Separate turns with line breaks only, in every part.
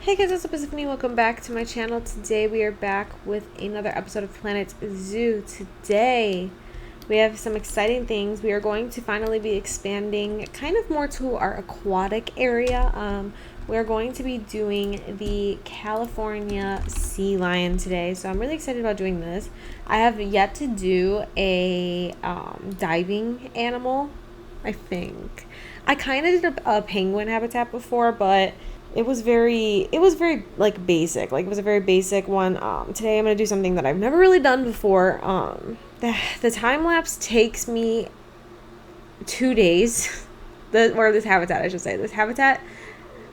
Hey guys, what's up? Epiphany. Welcome back to my channel. Today we are back with another episode of Planet Zoo. Today we have some exciting things. We are going to finally be expanding kind of more to our aquatic area. We are going to be doing the California sea lion today, so I'm really excited about doing this. I have yet to do a diving animal. I think I kind of did a penguin habitat before, but it was very like basic. Like, it was a very basic one. Today I'm gonna do something that I've never really done before. The time lapse takes me 2 days. This habitat, I should say. This habitat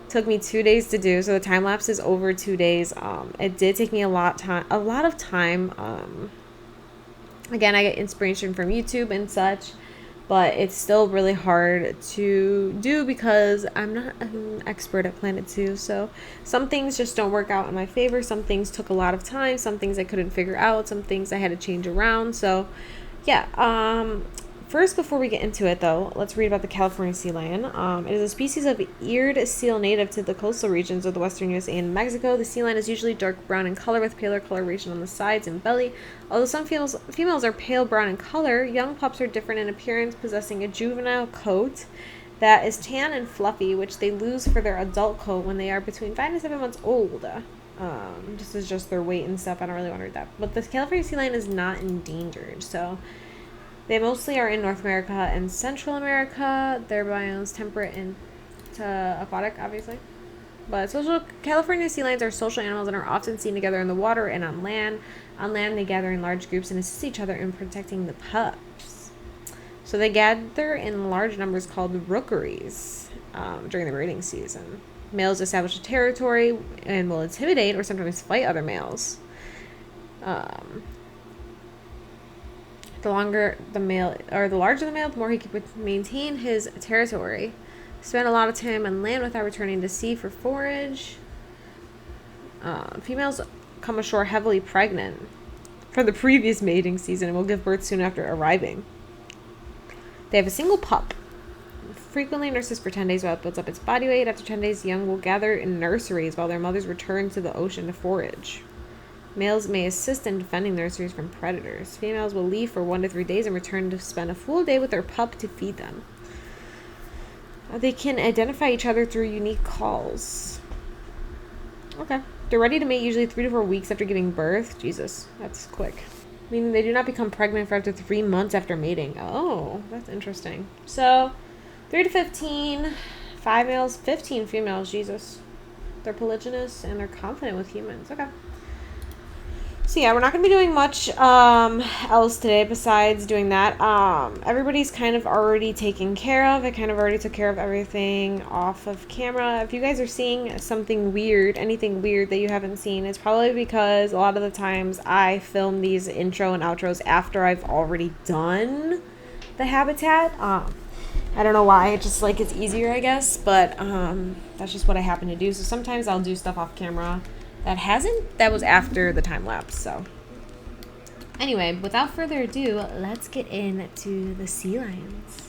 took me 2 days to do, so the time lapse is over 2 days. It did take me a lot of time. Again, I get inspiration from YouTube and such, but it's still really hard to do because I'm not an expert at Planet Zoo. So some things just don't work out in my favor. Some things took a lot of time. Some things I couldn't figure out. Some things I had to change around. So yeah, first, before we get into it, though, let's read about the California sea lion. It is a species of eared seal native to the coastal regions of the western USA and Mexico. The sea lion is usually dark brown in color with paler coloration on the sides and belly. Although some females are pale brown in color, young pups are different in appearance, possessing a juvenile coat that is tan and fluffy, which they lose for their adult coat when they are between 5 to 7 months old. This is just their weight and stuff. I don't really want to read that. But the California sea lion is not endangered, so they mostly are in North America and Central America. Their biomes temperate and aquatic, obviously. But California sea lions are social animals and are often seen together in the water and on land. On land, they gather in large groups and assist each other in protecting the pups. So they gather in large numbers called rookeries during the breeding season. Males establish a territory and will intimidate or sometimes fight other males. The larger the male, the more he can maintain his territory. Spend a lot of time on land without returning to sea for forage. Females come ashore heavily pregnant from the previous mating season and will give birth soon after arriving. They have a single pup. Frequently nurses for 10 days while it builds up its body weight. After 10 days, young will gather in nurseries while their mothers return to the ocean to forage. Males may assist in defending nurseries from predators. Females will leave for 1 to 3 days and return to spend a full day with their pup to feed them. They can identify each other through unique calls. Okay. They're ready to mate usually 3 to 4 weeks after giving birth. Jesus, that's quick. Meaning they do not become pregnant for up to 3 months after mating. Oh, that's interesting. So, 3 to 15, 5 males, 15 females. Jesus. They're polygynous and they're confident with humans. Okay. So yeah, we're not going to be doing much else today besides doing that. Everybody's kind of already taken care of. I kind of already took care of everything off of camera. If you guys are seeing something weird, anything weird that you haven't seen, it's probably because a lot of the times I film these intro and outros after I've already done the habitat. I don't know why. It's just like it's easier, I guess. But that's just what I happen to do. So sometimes I'll do stuff off camera that was after the time lapse. So anyway, without further ado, let's get into the sea lions.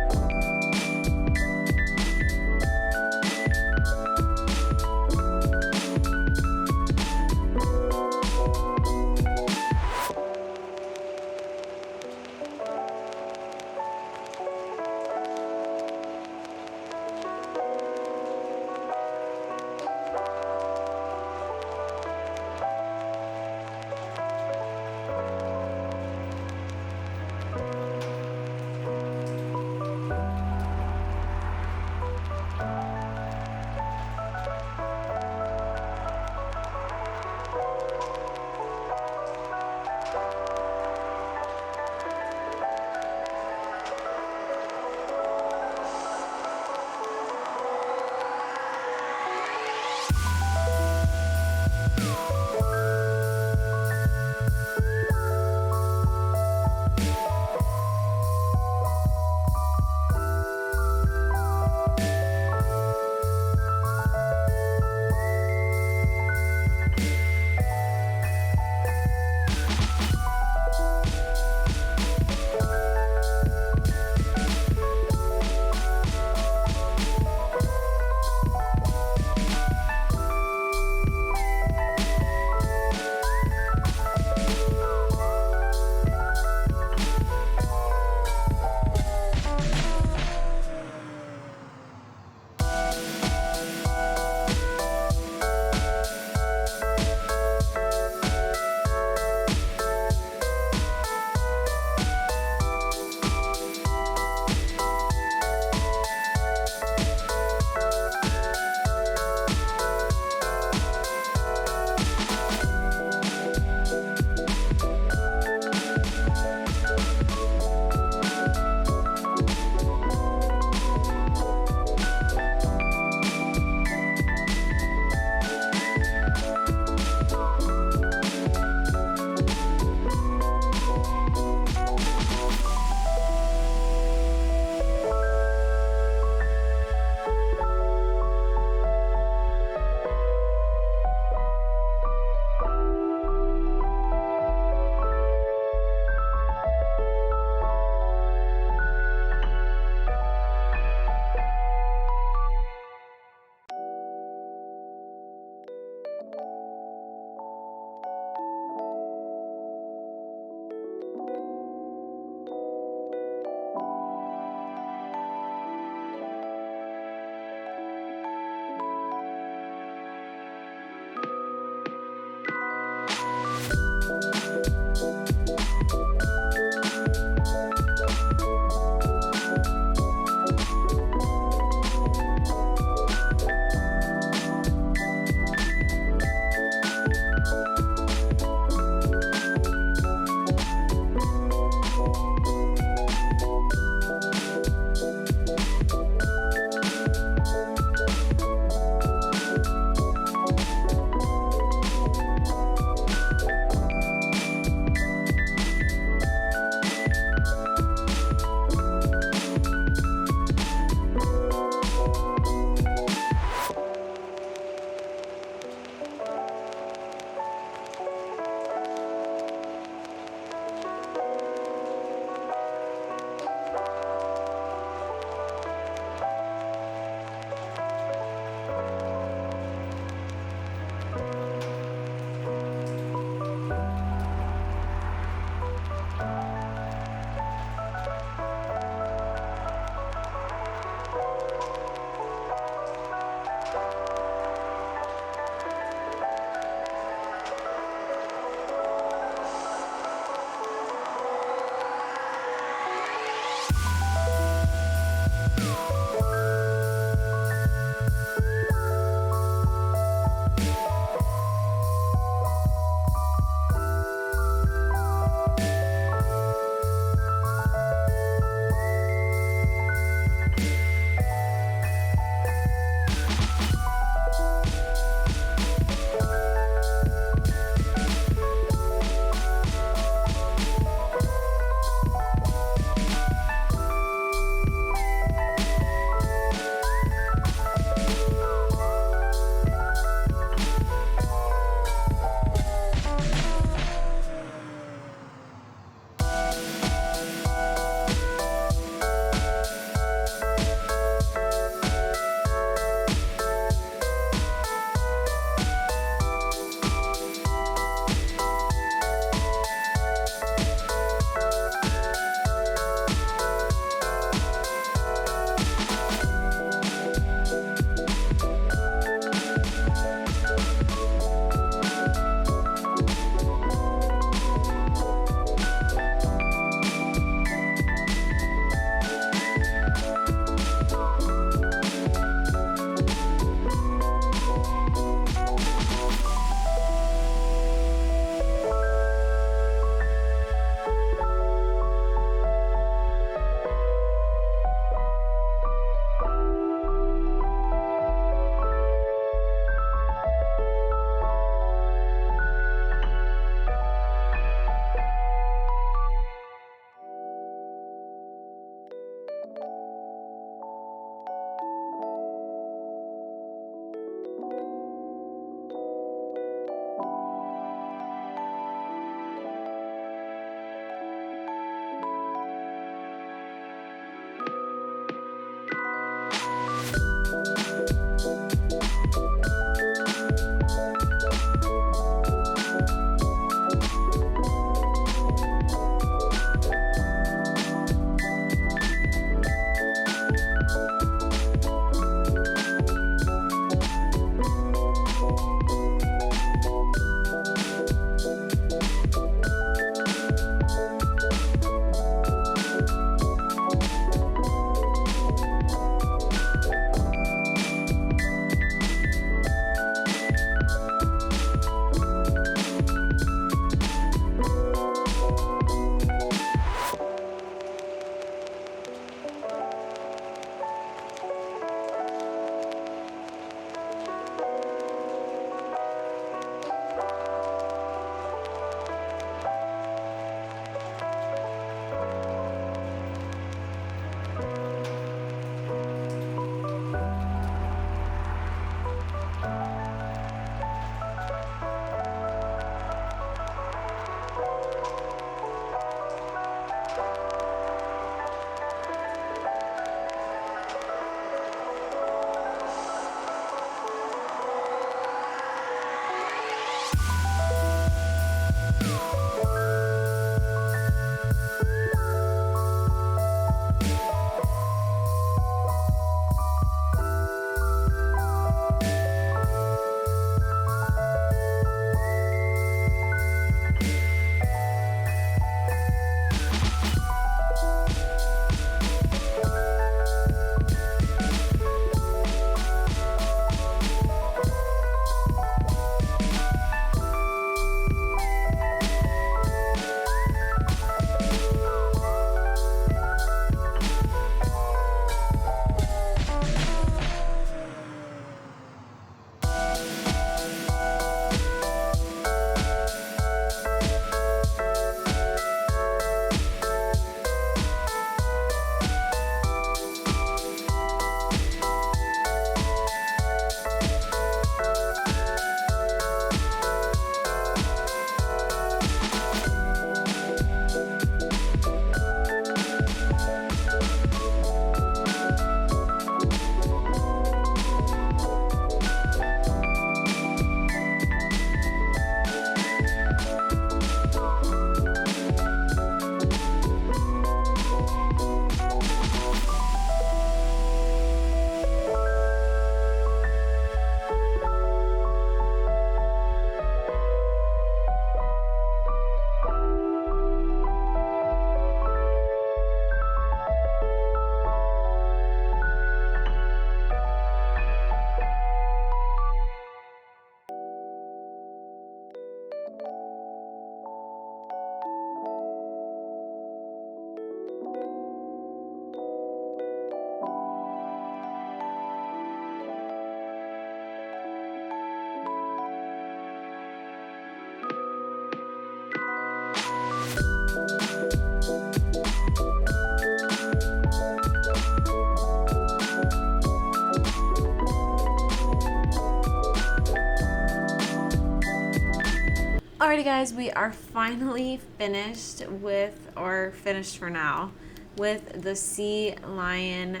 Alrighty guys, we are finally finished with, or finished for now, with the sea lion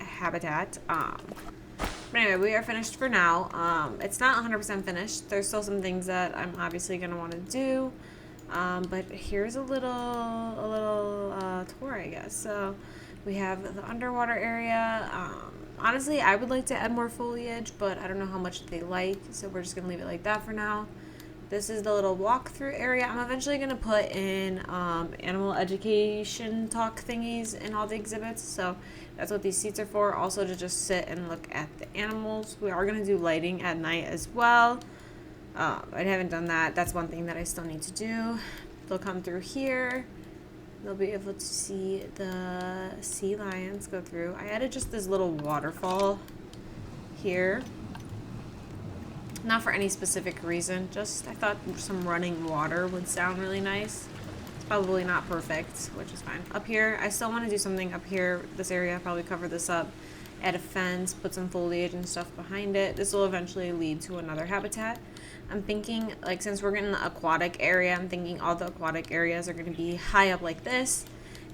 habitat. But anyway, we are finished for now. It's not 100% finished. There's still some things that I'm obviously going to want to do. But here's a little tour, I guess. So we have the underwater area. Honestly, I would like to add more foliage, but I don't know how much they like. So we're just going to leave it like that for now. This is the little walkthrough area. I'm eventually going to put in animal education talk thingies in all the exhibits. So that's what these seats are for. Also to just sit and look at the animals. We are going to do lighting at night as well. I haven't done that. That's one thing that I still need to do. They'll come through here. They'll be able to see the sea lions go through. I added just this little waterfall here. Not for any specific reason, just I thought some running water would sound really nice. It's probably not perfect, which is fine. Up here, I still want to do something up here. This area, I'll probably cover this up, add a fence, put some foliage and stuff behind it. This will eventually lead to another habitat. I'm thinking, like, since we're in the aquatic area, I'm thinking all the aquatic areas are going to be high up like this.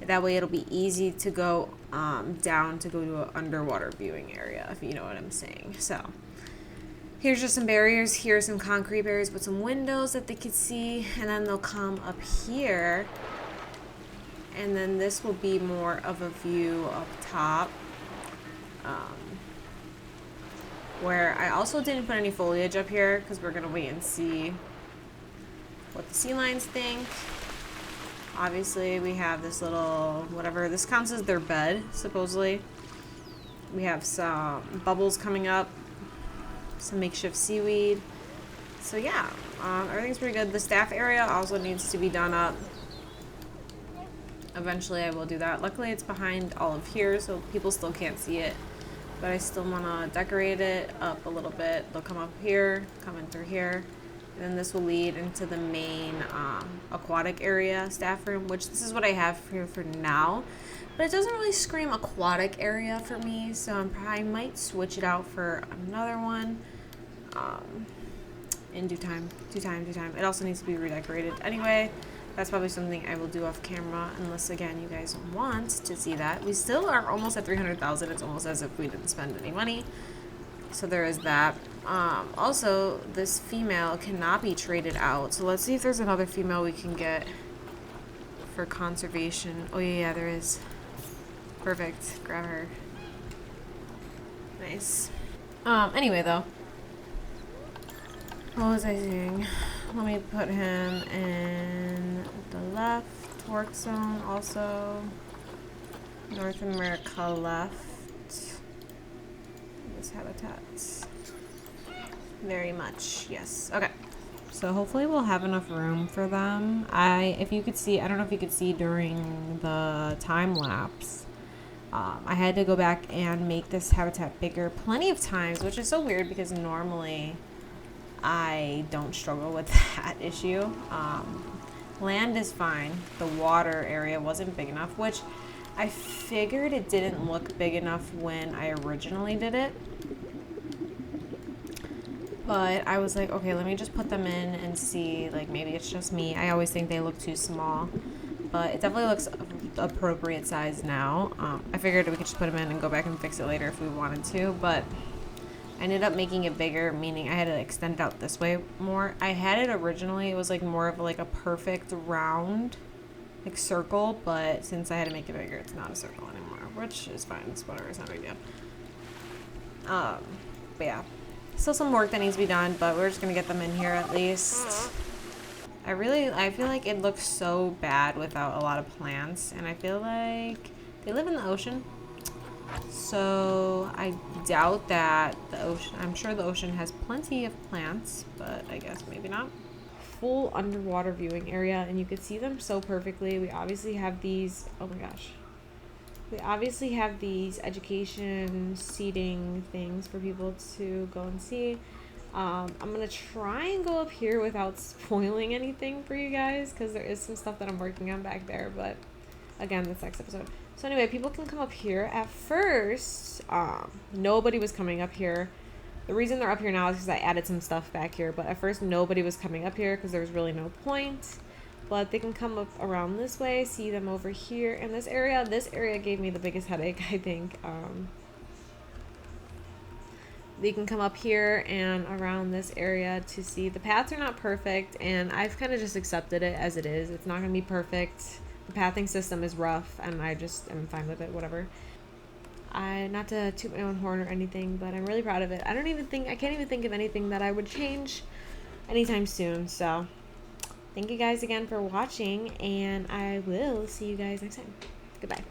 That way it'll be easy to go down to go to an underwater viewing area, if you know what I'm saying. So here's just some barriers. Here's some concrete barriers with some windows that they could see. And then they'll come up here. And then this will be more of a view up top. Where I also didn't put any foliage up here because we're going to wait and see what the sea lions think. Obviously, we have this little, whatever, this counts as their bed, supposedly. We have some bubbles coming up. Some makeshift seaweed. So yeah, everything's pretty good. The staff area also needs to be done up. Eventually I will do that. Luckily it's behind all of here, so people still can't see it. But I still want to decorate it up a little bit. They'll come up here, come in through here. And then this will lead into the main aquatic area, staff room, which this is what I have here for now. But it doesn't really scream aquatic area for me, so I might switch it out for another one in due time. It also needs to be redecorated. Anyway, that's probably something I will do off camera, unless, again, you guys want to see that. We still are almost at 300,000. It's almost as if we didn't spend any money. So there is that. Also, this female cannot be traded out. So let's see if there's another female we can get for conservation. Oh, yeah, there is. Perfect. Grab her. Nice. Anyway, though. What was I saying? Let me put him in the left work zone. Also, North America left. This habitat. Very much, yes. Okay. So hopefully we'll have enough room for them. If you could see, I don't know if you could see during the time lapse. I had to go back and make this habitat bigger plenty of times, which is so weird because normally I don't struggle with that issue. Land is fine. The water area wasn't big enough, which I figured it didn't look big enough when I originally did it. But I was like, okay, let me just put them in and see, like, maybe it's just me. I always think they look too small. But it definitely looks appropriate size now. I figured we could just put them in and go back and fix it later if we wanted to. But I ended up making it bigger, meaning I had to extend it out this way more. I had it originally, it was like more of like a perfect round, like circle. But since I had to make it bigger, it's not a circle anymore, which is fine. It's whatever, it's not a big deal. But yeah. Still some work that needs to be done, but we're just gonna get them in here at least. I feel like it looks so bad without a lot of plants, and I feel like they live in the ocean. So I doubt that the ocean, I'm sure the ocean has plenty of plants, but I guess maybe not. Full underwater viewing area, and you could see them so perfectly. We obviously have these, oh my gosh. We obviously have these education seating things for people to go and see. I'm going to try and go up here without spoiling anything for you guys, because there is some stuff that I'm working on back there, but again, that's next episode. So anyway, people can come up here. At first, nobody was coming up here, The reason they're up here now is because I added some stuff back here, but at first nobody was coming up here because there was really no point. But they can come up around this way, see them over here in this area. This area gave me the biggest headache, I think. They can come up here and around this area to see. The paths are not perfect, and I've kind of just accepted it as it is. It's not going to be perfect. The pathing system is rough, and I just am fine with it, whatever. Not to toot my own horn or anything, but I'm really proud of it. I can't even think of anything that I would change anytime soon. So thank you guys again for watching, and I will see you guys next time. Goodbye.